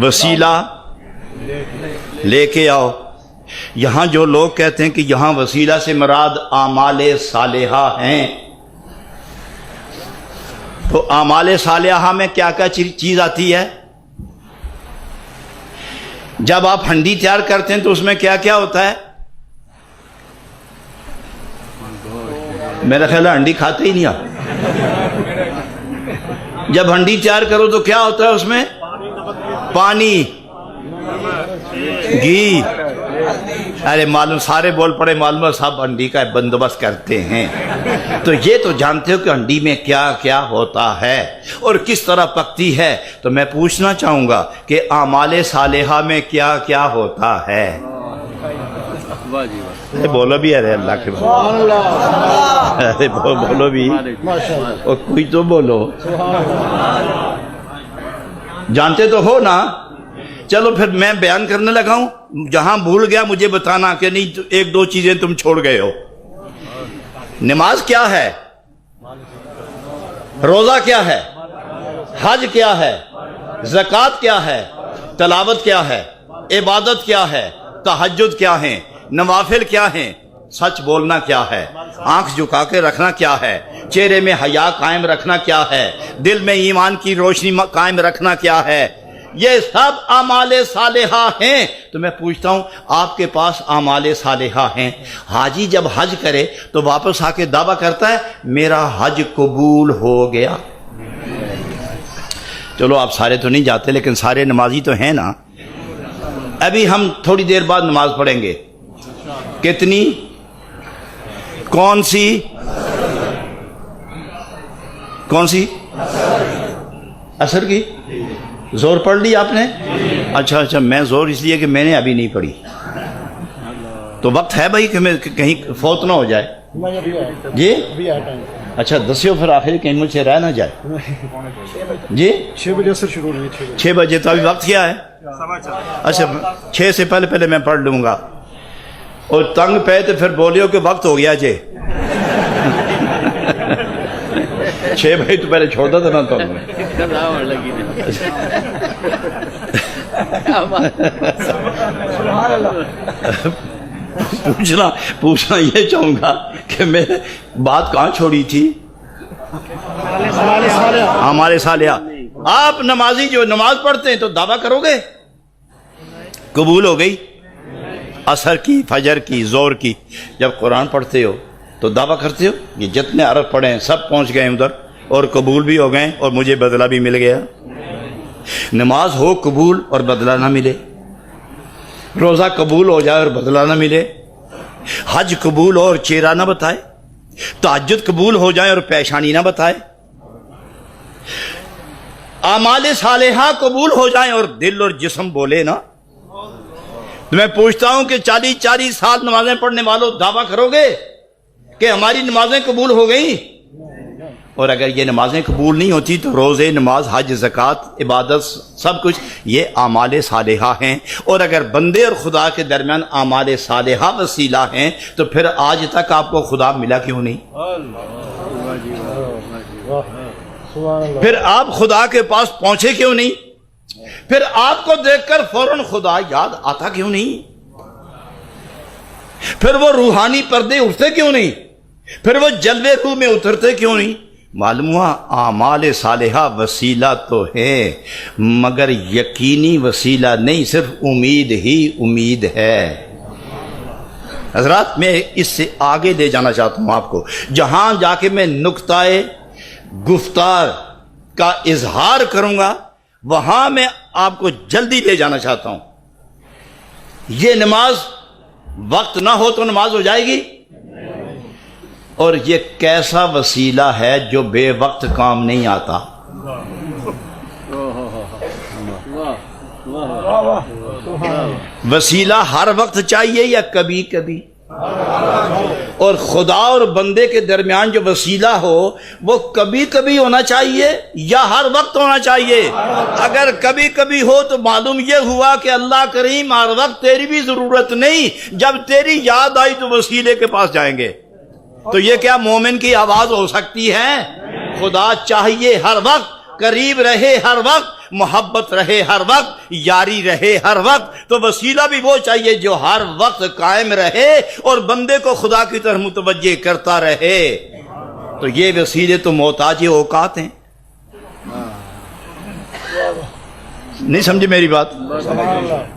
وسیلہ لے کے آؤ۔ یہاں جو لوگ کہتے ہیں کہ یہاں وسیلہ سے مراد اعمال صالحہ ہیں، تو اعمال صالحہ میں کیا کیا چیز آتی ہے؟ جب آپ ہنڈی تیار کرتے ہیں تو اس میں کیا کیا ہوتا ہے؟ میرا خیال ہے ہنڈی کھاتے ہی نہیں آپ۔ جب ہنڈی تیار کرو تو کیا ہوتا ہے اس میں؟ پانی، گھی، ارے معلوم سارے بول پڑے، معلوم صاحب ہنڈی کا بندوبست کرتے ہیں۔ تو یہ تو جانتے ہو کہ ہنڈی میں کیا کیا ہوتا ہے اور کس طرح پکتی ہے۔ تو میں پوچھنا چاہوں گا کہ اعمال صالحہ میں کیا کیا ہوتا ہے؟ بولو بھی، ارے اللہ کے ارے بولو بھی، اور کوئی تو بولو، جانتے تو ہو نا۔ چلو پھر میں بیان کرنے لگا ہوں، جہاں بھول گیا مجھے بتانا کہ نہیں ایک دو چیزیں تم چھوڑ گئے ہو۔ نماز کیا ہے؟ روزہ کیا ہے؟ حج کیا ہے؟ زکوٰۃ کیا ہے؟ تلاوت کیا ہے؟ عبادت کیا ہے؟ تہجد کیا ہے؟ نوافل کیا ہیں؟ سچ بولنا کیا ہے؟ آنکھ جھکا کے رکھنا کیا ہے؟ چہرے میں حیا قائم رکھنا کیا ہے؟ دل میں ایمان کی روشنی قائم رکھنا کیا ہے؟ یہ سب اعمال صالحہ ہیں۔ تو میں پوچھتا ہوں آپ کے پاس اعمال صالحہ ہیں، حاجی جب حج کرے تو واپس آ کے دعویٰ کرتا ہے میرا حج قبول ہو گیا۔ چلو آپ سارے تو نہیں جاتے لیکن سارے نمازی تو ہیں نا۔ ابھی ہم تھوڑی دیر بعد نماز پڑھیں گے، کتنی؟ کون سی؟ کون سی؟ عصر کی؟ زور پڑھ لی آپ نے؟ اچھا میں زور اس لیے کہ میں نے ابھی نہیں پڑھی، تو وقت ہے بھائی کہ میں کہیں فوت نہ ہو جائے۔ جی اچھا دسیو پھر آخر کہیں مجھ سے رہ نہ جائے۔ جی 6 بجے سے شروع ہوئی، 6 بجے، تو ابھی وقت کیا ہے؟ اچھا 6 سے پہلے میں پڑھ لوں گا، اور تنگ پہ تو پھر بولیو کہ وقت ہو گیا جے۔ 6 بجے تو پہلے چھوڑ دو نا تم پوچھنا یہ چاہوں گا کہ میں بات کہاں چھوڑی تھی؟ ہمارے صالحہ۔ آپ نمازی جو نماز پڑھتے ہیں تو دعویٰ کرو گے قبول ہو گئی؟ عصر کی، فجر کی، ظہر کی جب قرآن پڑھتے ہو تو دعویٰ کرتے ہو یہ جتنے عرب پڑھے ہیں سب پہنچ گئے ادھر اور قبول بھی ہو گئے اور مجھے بدلہ بھی مل گیا۔ نماز ہو قبول اور بدلہ نہ ملے، روزہ قبول ہو جائے اور بدلہ نہ ملے، حج قبول ہو اور چہرہ نہ بتائے، تہجد قبول ہو جائے اور پیشانی نہ بتائے، اعمال صالحہ قبول ہو جائیں اور دل اور جسم بولے نا۔ تو میں پوچھتا ہوں کہ 40 سال نمازیں پڑھنے والوں دعویٰ کرو گے کہ ہماری نمازیں قبول ہو گئیں؟ اور اگر یہ نمازیں قبول نہیں ہوتی تو روزے، نماز، حج، زکوٰۃ، عبادت سب کچھ یہ اعمال صالحہ ہیں۔ اور اگر بندے اور خدا کے درمیان اعمال صالحہ وسیلہ ہیں تو پھر آج تک آپ کو خدا ملا کیوں نہیں؟ پھر آپ خدا کے پاس پہنچے کیوں نہیں؟ پھر آپ کو دیکھ کر فوراً خدا یاد آتا کیوں نہیں؟ پھر وہ روحانی پردے اٹھتے کیوں نہیں؟ پھر وہ جلوے روح میں اترتے کیوں نہیں؟ معلوم ہوا اعمال صالحہ وسیلہ تو ہے مگر یقینی وسیلہ نہیں، صرف امید ہی امید ہے۔ حضرات میں اس سے آگے لے جانا چاہتا ہوں آپ کو، جہاں جا کے میں نقطہ گفتار کا اظہار کروں گا وہاں میں آپ کو جلدی لے جانا چاہتا ہوں۔ یہ نماز وقت نہ ہو تو نماز ہو جائے گی، اور یہ کیسا وسیلہ ہے جو بے وقت کام نہیں آتا۔ وسیلہ ہر وقت چاہیے یا کبھی کبھی؟ اور خدا اور بندے کے درمیان جو وسیلہ ہو وہ کبھی کبھی ہونا چاہیے یا ہر وقت ہونا چاہیے؟ اگر کبھی کبھی ہو تو معلوم یہ ہوا کہ اللہ کریم ہر وقت تیری بھی ضرورت نہیں، جب تیری یاد آئی تو وسیلے کے پاس جائیں گے۔ تو یہ کیا مومن کی آواز ہو سکتی ہے؟ خدا چاہیے ہر وقت قریب رہے ہر وقت، محبت رہے ہر وقت، یاری رہے ہر وقت، تو وسیلہ بھی وہ چاہیے جو ہر وقت قائم رہے اور بندے کو خدا کی طرف متوجہ کرتا رہے۔ تو یہ وسیلے تو محتاج اوقات ہیں۔ نہیں سمجھے میری بات؟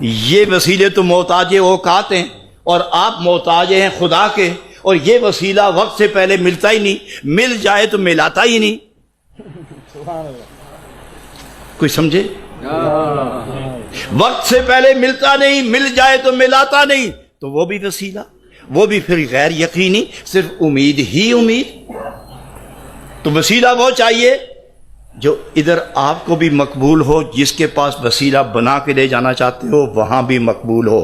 یہ وسیلے تو محتاج اوقات ہیں، اور آپ محتاج ہیں خدا کے، اور یہ وسیلہ وقت سے پہلے ملتا ہی نہیں، مل جائے تو ملاتا ہی نہیں۔ کوئی سمجھے؟ وقت سے پہلے ملتا نہیں، مل جائے تو ملاتا نہیں، تو وہ بھی وسیلہ، وہ بھی پھر غیر یقینی، صرف امید ہی امید۔ تو وسیلہ وہ چاہیے جو ادھر آپ کو بھی مقبول ہو، جس کے پاس وسیلہ بنا کے لے جانا چاہتے ہو وہاں بھی مقبول ہو،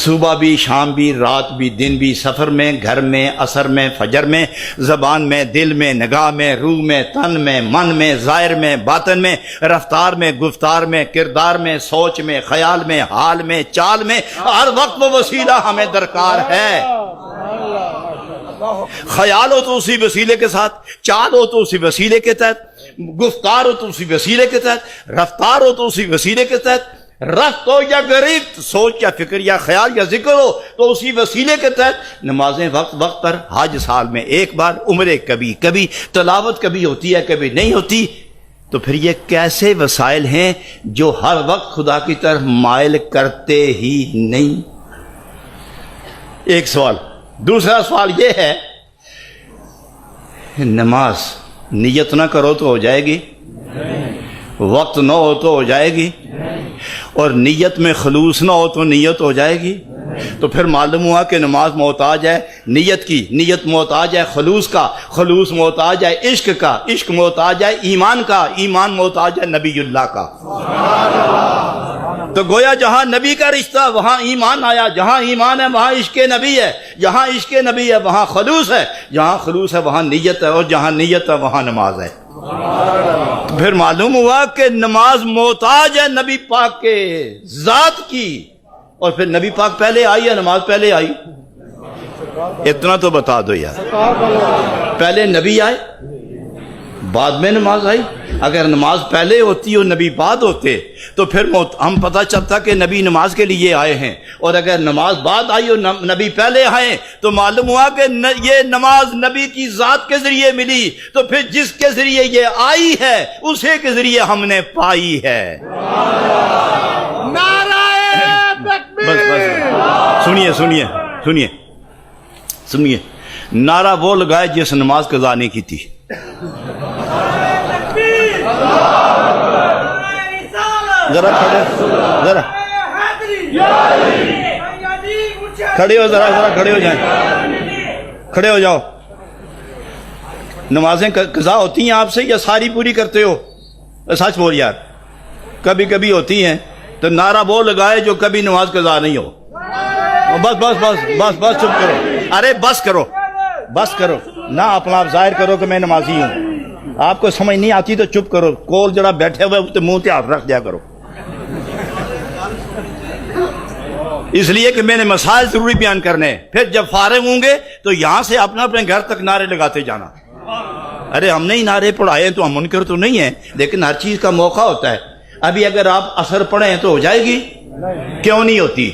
صبح بھی، شام بھی، رات بھی، دن بھی، سفر میں، گھر میں، عصر میں، فجر میں، زبان میں، دل میں، نگاہ میں، روح میں، تن میں، من میں، ظاہر میں، باطن میں، رفتار میں، گفتار میں، کردار میں، سوچ میں، خیال میں، حال میں، چال میں، ہر وقت وہ وسیلہ ہمیں درکار ہے۔ خیال ہو تو اسی وسیلے کے ساتھ، چال ہو تو اسی وسیلے کے تحت، گفتار ہو تو اسی وسیلے کے تحت، رفتار ہو تو اسی وسیلے کے تحت، رفت ہو یا غریب، سوچ یا فکر یا خیال یا ذکر ہو تو اسی وسیلے کے تحت۔ نمازیں وقت وقت پر، حج سال میں ایک بار، عمرے کبھی کبھی، تلاوت کبھی ہوتی ہے کبھی نہیں ہوتی، تو پھر یہ کیسے وسائل ہیں جو ہر وقت خدا کی طرف مائل کرتے ہی نہیں؟ ایک سوال۔ دوسرا سوال یہ ہے، نماز نیت نہ کرو تو ہو جائے گی، وقت نہ ہو تو ہو جائے گی، اور نیت میں خلوص نہ ہو تو نیت ہو جائے گی۔ تو پھر معلوم ہوا کہ نماز محتاج ہے نیت کی، نیت محتاج ہے خلوص کا، خلوص محتاج ہے عشق کا، عشق محتاج ہے ایمان کا، ایمان محتاج ہے نبی اللہ کا۔ تو گویا جہاں نبی کا رشتہ وہاں ایمان آیا، جہاں ایمان ہے وہاں عشق نبی ہے، جہاں عشق نبی ہے وہاں خلوص ہے، جہاں خلوص ہے وہاں نیت ہے، اور جہاں نیت ہے وہاں نماز ہے۔ پھر معلوم ہوا کہ نماز محتاج ہے نبی پاک کے ذات کی، اور پھر نبی پاک پہلے آئی یا نماز پہلے آئی؟ اتنا تو بتا دو یار، پہلے نبی آئے بعد میں نماز آئی؟ اگر نماز پہلے ہوتی اور نبی بعد ہوتے تو پھر ہم پتہ چلتا کہ نبی نماز کے لیے آئے ہیں، اور اگر نماز بعد آئی اور نبی پہلے آئے تو معلوم ہوا کہ یہ نماز نبی کی ذات کے ذریعے ملی، تو پھر جس کے ذریعے یہ آئی ہے اسی کے ذریعے ہم نے پائی ہے۔ بس سنیے سنیے سنیے سنیے، نعرہ وہ لگائے جس نماز قضا نہیں کی تھی۔ ذرا ذرا کھڑے ہو، ذرا کھڑے ہو جائیں، کھڑے ہو جاؤ۔ نمازیں قضا ہوتی ہیں آپ سے یا ساری پوری کرتے ہو؟ سچ بول یار، کبھی کبھی ہوتی ہیں، تو نعرہ وہ لگائے جو کبھی نماز قضا نہیں ہو۔ بس بس بس بس بس چپ کرو، ارے بس کرو، بس کرو نہ، اپنا آپ ظاہر کرو کہ میں نمازی ہوں۔ آپ کو سمجھ نہیں آتی تو چپ کرو، کول جڑا بیٹھے ہوئے تو منہ پہ ہاتھ رکھ دیا کرو، اس لیے کہ میں نے مسائل ضروری بیان کرنے، پھر جب فارغ ہوں گے تو یہاں سے اپنا اپنے گھر تک نعرے لگاتے جانا۔ ارے ہم نے ہی نعرے پڑھائے تو ہم منکر تو نہیں ہیں، لیکن ہر چیز کا موقع ہوتا ہے۔ ابھی اگر آپ عصر پڑھیں تو ہو جائے گی؟ کیوں نہیں ہوتی؟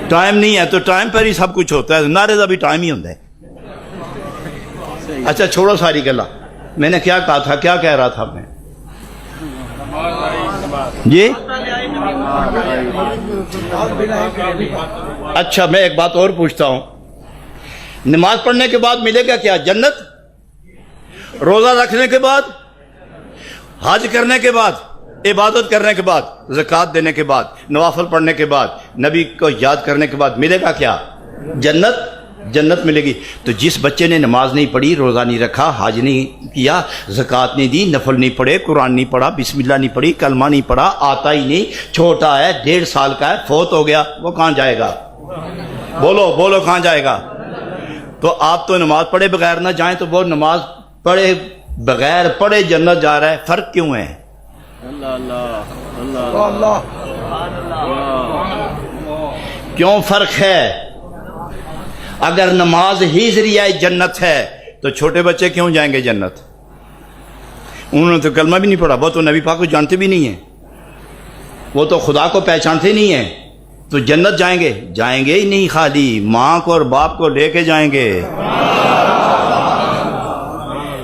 ٹائم نہیں ہے، تو ٹائم پر ہی سب کچھ ہوتا ہے، نعرے کا بھی ٹائم ہی ہوتا ہے۔ اچھا چھوڑو ساری گلا، میں نے کیا کہا تھا، کیا کہہ رہا تھا میں جی؟ اچھا میں ایک بات اور پوچھتا ہوں، نماز پڑھنے کے بعد ملے گا کیا؟ جنت؟ روزہ رکھنے کے بعد، حج کرنے کے بعد، عبادت کرنے کے بعد، زکوٰۃ دینے کے بعد، نوافل پڑھنے کے بعد، نبی کو یاد کرنے کے بعد ملے گا کیا؟ جنت۔ جنت ملے گی۔ تو جس بچے نے نماز نہیں پڑھی، روزہ نہیں رکھا، حج نہیں کیا، زکوٰۃ نہیں دی، نفل نہیں پڑھے، قرآن نہیں پڑھا، بسم اللہ نہیں پڑھی، کلمہ نہیں پڑھا، آتا ہی نہیں، چھوٹا ہے، 1.5 سال کا ہے، فوت ہو گیا، وہ کہاں جائے گا؟ بولو بولو کہاں جائے گا؟ تو آپ تو نماز پڑھے بغیر نہ جائیں، تو وہ نماز پڑھے بغیر پڑھے جنت جا رہا ہے، فرق کیوں ہے؟ کیوں فرق ہے؟ اگر نماز ہی ذریعہ جنت ہے تو چھوٹے بچے کیوں جائیں گے جنت؟ انہوں نے تو کلمہ بھی نہیں پڑھا، وہ تو نبی پاک کو جانتے بھی نہیں ہیں، وہ تو خدا کو پہچانتے نہیں ہیں، تو جنت جائیں گے؟ جائیں گے ہی نہیں، خالی ماں کو اور باپ کو لے کے جائیں گے۔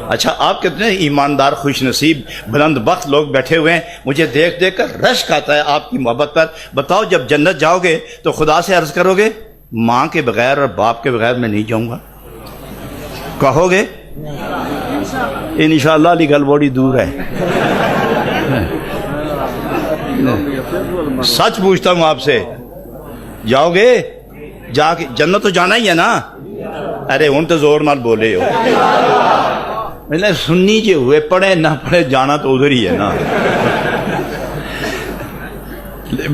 اچھا آپ کتنے ایماندار خوش نصیب بلند بخت لوگ بیٹھے ہوئے ہیں، مجھے دیکھ دیکھ کر رشک آتا ہے آپ کی محبت پر۔ بتاؤ جب جنت جاؤ گے تو خدا سے عرض کرو گے ماں کے بغیر اور باپ کے بغیر میں نہیں جاؤں گا؟ کہو گے؟ انشاءاللہ علی گل بڑی دور ہے۔ سچ پوچھتا ہوں آپ سے، جاؤ گے؟ جا کے جنت تو جانا ہی ہے نا؟ ارے ہوں تو زور نال بولے ہو، سنی جے ہوئے، پڑھے نہ پڑھے جانا تو ادھر ہی ہے نا۔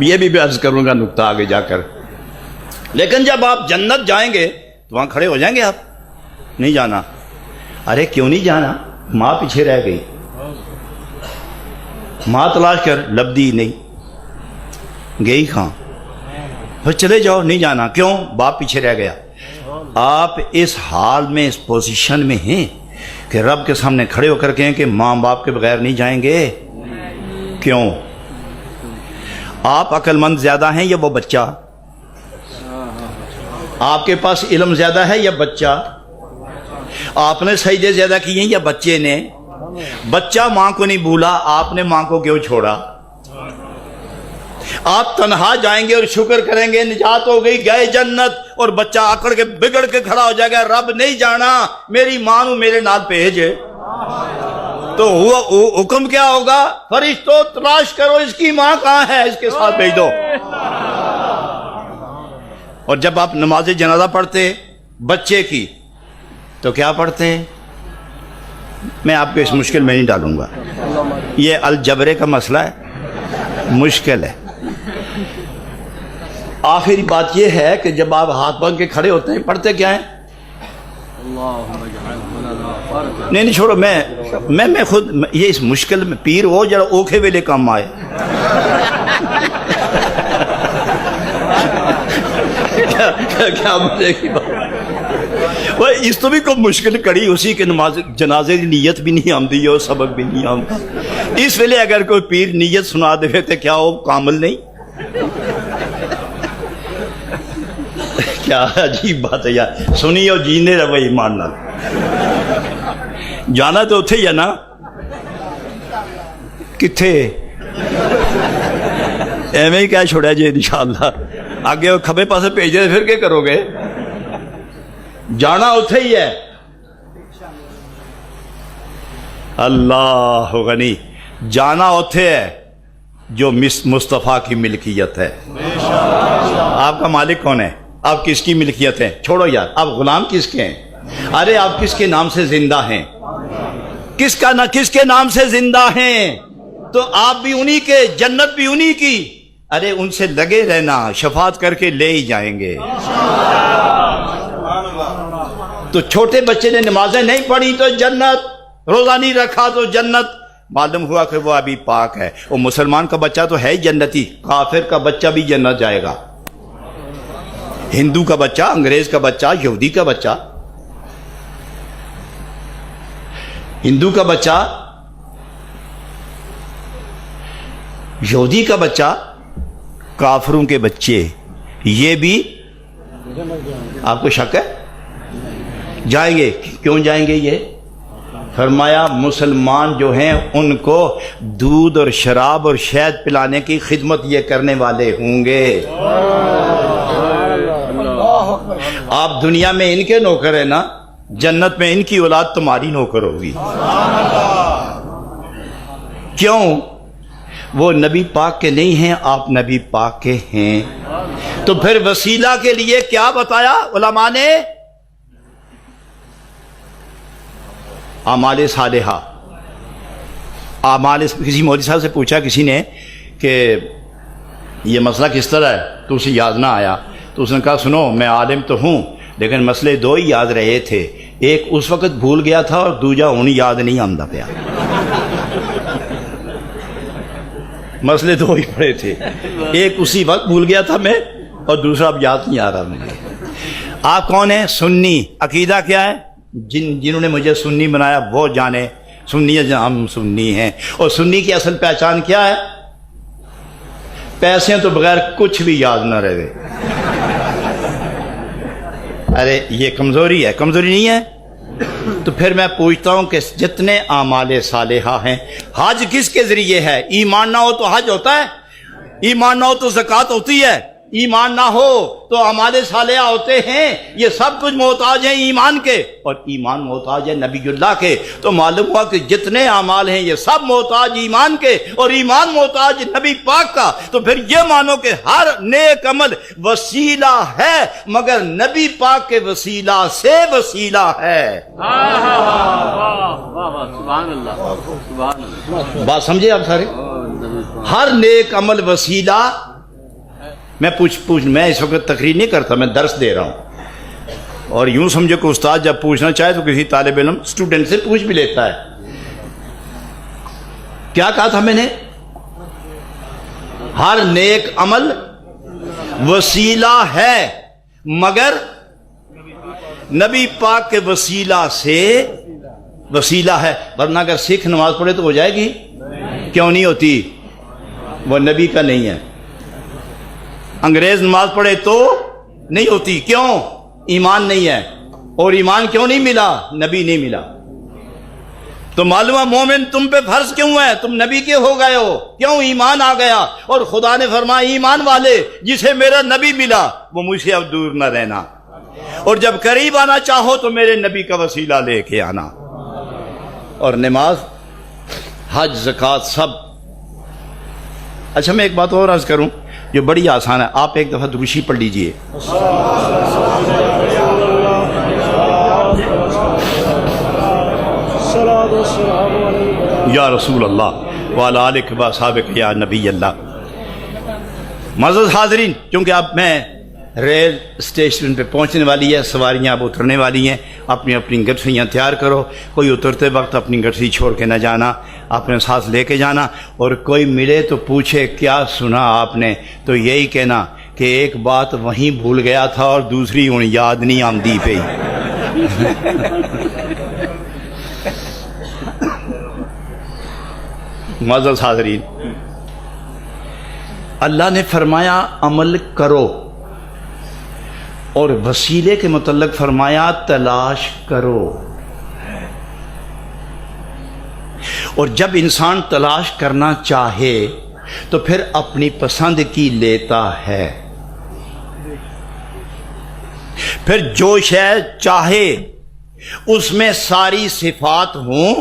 یہ بھی عرض کروں گا نکتہ آگے جا کر۔ لیکن جب آپ جنت جائیں گے تو وہاں کھڑے ہو جائیں گے آپ؟ نہیں جانا۔ ارے کیوں نہیں جانا؟ ماں پیچھے رہ گئی، ماں تلاش کر لبدی نہیں گئی کہاں؟ پھر چلے جاؤ، نہیں جانا۔ کیوں؟ باپ پیچھے رہ گیا۔ آپ اس حال میں، اس پوزیشن میں ہیں کہ رب کے سامنے کھڑے ہو کر کہیں کہ ماں باپ کے بغیر نہیں جائیں گے؟ کیوں؟ آپ عقل مند زیادہ ہیں یا وہ بچہ؟ آپ کے پاس علم زیادہ ہے یا بچہ؟ آپ نے سجدے زیادہ کیے ہیں یا بچے نے؟ بچہ ماں کو نہیں بھولا، آپ نے ماں کو کیوں چھوڑا؟ آپ تنہا جائیں گے اور شکر کریں گے نجات ہو گئی، گئے جنت، اور بچہ آکڑ کے بگڑ کے کھڑا ہو جائے گا، رب نہیں جانا، میری ماں نو میرے نال بھیج۔ تو حکم کیا ہوگا؟ فرشتوں تلاش کرو اس کی ماں کہاں ہے، اس کے ساتھ بھیج دو۔ اور جب آپ نماز جنازہ پڑھتے بچے کی تو کیا پڑھتے؟ میں آپ کو اس مشکل میں نہیں ڈالوں گا، یہ الجبرے کا مسئلہ ہے، مشکل ہے۔ آخری بات یہ ہے کہ جب آپ ہاتھ باندھ کے کھڑے ہوتے ہیں پڑھتے کیا ہیں؟ نہیں چھوڑو، میں خود یہ اس مشکل میں پیر ہو جڑا اوکھے ویلے کام آئے۔ کیا مجھے کی بات، وہ اس تو بھی کوئی مشکل کڑی اسی کے نماز جنازے کی نیت بھی نہیں آمدی اور سبق بھی نہیں آمدی۔ اس ویلے اگر کوئی پیر نیت سنا دے تو کیا وہ کامل نہیں؟ کیا عجیب بات ہے یار، سنی اور جینے رہو ایمان نال۔ جانا تو اتھے ہی ہے نا، کتھے؟ ایویں ہی کیا چھوڑا جی انشاءاللہ، آگے وہ کھبے پاسے بھیج دے پھر کیا کرو گے؟ جانا اتھے ہی ہے۔ اللہ غنی، جانا اتھے ہے جو مصطفیٰ کی ملکیت ہے۔ آپ کا مالک کون ہے؟ آپ کس کی ملکیت ہیں؟ چھوڑو یار، آپ غلام کس کے ہیں؟ ارے آپ کس کے نام سے زندہ ہیں؟ کس کے نام سے زندہ ہیں؟ تو آپ بھی انہی کے، جنت بھی انہی کی۔ ارے ان سے لگے رہنا، شفاعت کر کے لے ہی جائیں گے۔ تو چھوٹے بچے نے نمازیں نہیں پڑھی تو جنت، روزہ نہیں رکھا تو جنت، معلوم ہوا کہ وہ ابھی پاک ہے۔ وہ مسلمان کا بچہ تو ہے ہی جنتی، کافر کا بچہ بھی جنت جائے گا، ہندو کا بچہ، انگریز کا بچہ، یہودی کا بچہ۔ ہندو کا بچہ، یہودی کا بچہ، کافروں کے بچے، یہ بھی آپ کو شک ہے؟ جائیں گے۔ کیوں جائیں گے؟ یہ فرمایا مسلمان جو ہیں ان کو دودھ اور شراب اور شہد پلانے کی خدمت یہ کرنے والے ہوں گے۔ آپ دنیا میں ان کے نوکر ہیں نا، جنت میں ان کی اولاد تمہاری نوکر ہوگی۔ کیوں؟ وہ نبی پاک کے نہیں ہیں، آپ نبی پاک کے ہیں۔ تو پھر وسیلہ کے لیے کیا بتایا علماء نے؟ اعمال صالحہ۔ کسی مولوی صاحب سے پوچھا کسی نے کہ یہ مسئلہ کس طرح ہے، تو اسے یاد نہ آیا، تو اس نے کہا سنو میں عالم تو ہوں لیکن مسئلے دو ہی یاد رہے تھے، ایک اس وقت بھول گیا تھا اور دوجا ہوں یاد نہیں آمدہ پیا۔ مسئلے دو ہی پڑے تھے، ایک اسی وقت بھول گیا تھا میں اور دوسرا اب یاد نہیں آ رہا مجھے۔ آپ کون ہیں؟ سنی۔ عقیدہ کیا ہے؟ جنہوں نے مجھے سنی بنایا وہ جانے، سنی ہے، ہم سنی ہیں۔ اور سنی کی اصل پہچان کیا ہے؟ پیسے تو بغیر کچھ بھی یاد نہ رہے۔ ارے یہ کمزوری ہے، کمزوری نہیں ہے؟ تو پھر میں پوچھتا ہوں کہ جتنے اعمال صالحہ ہیں، حج کس کے ذریعے ہے؟ ایمان نہ ہو تو حج ہوتا ہے؟ ایمان نہ ہو تو زکوٰۃ ہوتی ہے؟ ایمان نہ ہو تو اعمال صالحہ ہوتے ہیں؟ یہ سب کچھ محتاج ہیں ایمان کے، اور ایمان محتاج ہے نبی اللہ کے۔ تو معلوم ہوا کہ جتنے اعمال ہیں یہ سب محتاج ایمان کے، اور ایمان محتاج نبی پاک کا۔ تو پھر یہ مانو کہ ہر نیک عمل وسیلہ ہے، مگر نبی پاک کے وسیلہ سے وسیلہ ہے۔ بات سمجھے آپ سارے؟ ہر نیک عمل وسیلہ۔ میں میں اس وقت تقریر نہیں کرتا، میں درس دے رہا ہوں، اور یوں سمجھو کہ استاد جب پوچھنا چاہے تو کسی طالب علم اسٹوڈنٹ سے پوچھ بھی لیتا ہے۔ کیا کہا تھا میں نے؟ ہر نیک عمل وسیلہ ہے، مگر نبی پاک کے وسیلہ سے وسیلہ ہے۔ ورنہ اگر سکھ نماز پڑھے تو ہو جائے گی؟ کیوں نہیں ہوتی؟ وہ نبی کا نہیں ہے۔ انگریز نماز پڑھے تو نہیں ہوتی، کیوں؟ ایمان نہیں ہے۔ اور ایمان کیوں نہیں ملا؟ نبی نہیں ملا۔ تو معلوم ہے مومن تم پہ فرض کیوں ہے؟ تم نبی کے ہو گئے ہو، کیوں؟ ایمان آ گیا، اور خدا نے فرمایا ایمان والے جسے میرا نبی ملا وہ مجھ سے اب دور نہ رہنا، اور جب قریب آنا چاہو تو میرے نبی کا وسیلہ لے کے آنا۔ اور نماز، حج، زکوٰۃ سب۔ اچھا میں ایک بات اور عرض کروں جو بڑی آسان ہے، آپ ایک دفعہ دروشی پڑھ لیجئے۔ یا رسول اللہ وعلی آلک و اصحابک یا نبی اللہ۔ معزز حاضرین، چونکہ اب میں ریل اسٹیشن پہ پہنچنے والی ہے، سواریاں اب اترنے والی ہیں، اپنی اپنی گٹھریاں تیار کرو۔ کوئی اترتے وقت اپنی گٹھری چھوڑ کے نہ جانا، اپنے ساتھ لے کے جانا، اور کوئی ملے تو پوچھے کیا سنا آپ نے، تو یہی کہنا کہ ایک بات وہیں بھول گیا تھا اور دوسری ہوں یاد نہیں آمدی پئی۔ معزز حاضرین، اللہ نے فرمایا عمل کرو، اور وسیلے کے متعلق فرمایا تلاش کرو۔ اور جب انسان تلاش کرنا چاہے تو پھر اپنی پسند کی لیتا ہے، پھر جو شے چاہے اس میں ساری صفات ہوں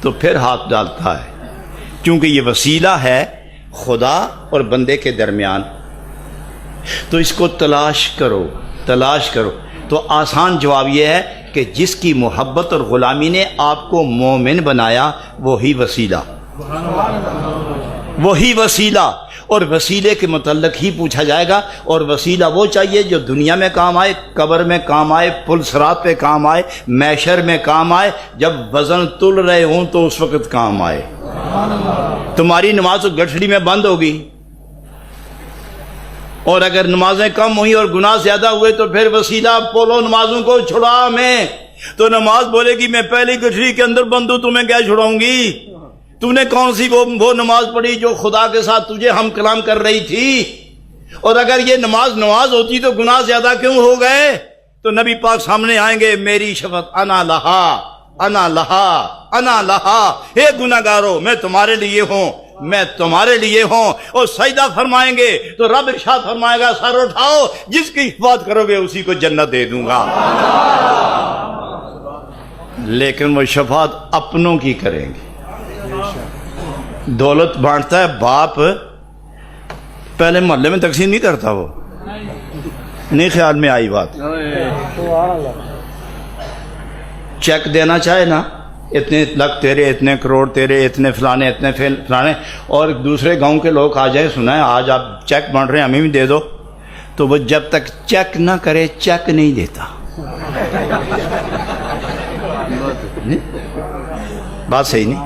تو پھر ہاتھ ڈالتا ہے، کیونکہ یہ وسیلہ ہے خدا اور بندے کے درمیان۔ تو اس کو تلاش کرو، تلاش کرو۔ تو آسان جواب یہ ہے کہ جس کی محبت اور غلامی نے آپ کو مومن بنایا وہی وسیلہ، وہی وسیلہ۔ اور وسیلے کے متعلق ہی پوچھا جائے گا، اور وسیلہ وہ چاہیے جو دنیا میں کام آئے، قبر میں کام آئے، پل صراط پہ کام آئے، محشر میں کام آئے، جب وزن تل رہے ہوں تو اس وقت کام آئے۔ تمہاری نماز تو گٹھڑی میں بند ہوگی، اور اگر نمازیں کم ہوئی اور گناہ زیادہ ہوئے تو پھر وسیلہ بولو نمازوں کو چھڑا میں، تو نماز بولے گی میں پہلی گٹھری کے اندر بند ہوں، تمہیں کیا چھڑاؤں گی؟ تو نے کون سی وہ نماز پڑھی جو خدا کے ساتھ تجھے ہم کلام کر رہی تھی؟ اور اگر یہ نماز ہوتی تو گناہ زیادہ کیوں ہو گئے؟ تو نبی پاک سامنے آئیں گے، میری شفاعت انا لہا انا لہا انا لہا، اے گناہگارو میں تمہارے لیے ہوں، میں تمہارے لیے ہوں۔ اور سجدہ فرمائیں گے تو رب ارشاد فرمائے گا سر اٹھاؤ، جس کی حفاظت کرو گے اسی کو جنت دے دوں گا۔ لیکن وہ شفاعت اپنوں کی کریں گے۔ دولت بانٹتا ہے باپ، پہلے محلے میں تقسیم نہیں کرتا، وہ نہیں خیال میں آئی بات۔ چیک دینا چاہے نا، اتنے لاکھ تیرے، اتنے کروڑ تیرے، اتنے فلانے، اتنے فلانے، اور دوسرے گاؤں کے لوگ آ جائیں، سنا ہے آج آپ چیک بانٹ رہے ہیں ہمیں بھی دے دو، تو وہ جب تک چیک نہ کرے چیک نہیں دیتا۔ بات صحیح نہیں؟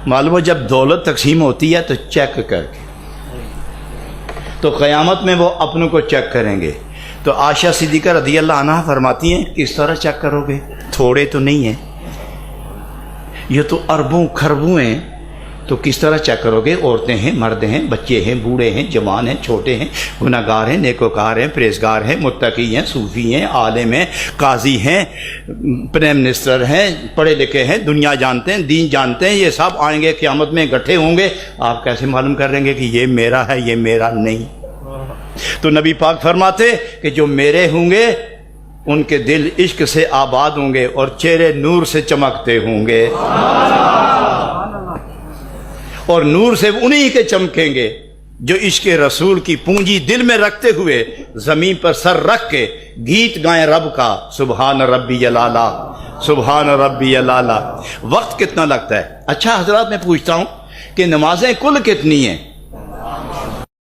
معلوم ہو جب دولت تقسیم ہوتی ہے تو چیک کر کے، تو قیامت میں وہ اپنوں کو چیک کریں گے، تو عائشہ صدیقہ رضی اللہ عنہا فرماتی ہیں کس طرح چیک کرو گے؟ تھوڑے تو نہیں ہیں، یہ تو اربوں کھربوں ہیں، تو کس طرح چیک کرو گے؟ عورتیں ہیں، مرد ہیں، بچے ہیں، بوڑھے ہیں، جوان ہیں، چھوٹے ہیں، گناہگار ہیں، نیکوکار ہیں، پرہیزگار ہیں، متقی ہیں، صوفی ہیں، عالم ہیں، قاضی ہیں، پرائم منسٹر ہیں، پڑھے لکھے ہیں، دنیا جانتے ہیں، دین جانتے ہیں، یہ سب آئیں گے قیامت میں اکٹھے ہوں گے۔ آپ کیسے معلوم کر لیں گے کہ یہ میرا ہے یہ میرا نہیں؟ تو نبی پاک فرماتے کہ جو میرے ہوں گے ان کے دل عشق سے آباد ہوں گے اور چہرے نور سے چمکتے ہوں گے، اور نور سے انہی کے چمکیں گے جو عشق رسول کی پونجی دل میں رکھتے ہوئے زمین پر سر رکھ کے گیت گائیں رب کا، سبحان ربی الاعلیٰ، سبحان ربی الاعلیٰ۔ وقت کتنا لگتا ہے؟ اچھا حضرات میں پوچھتا ہوں کہ نمازیں کل کتنی ہیں؟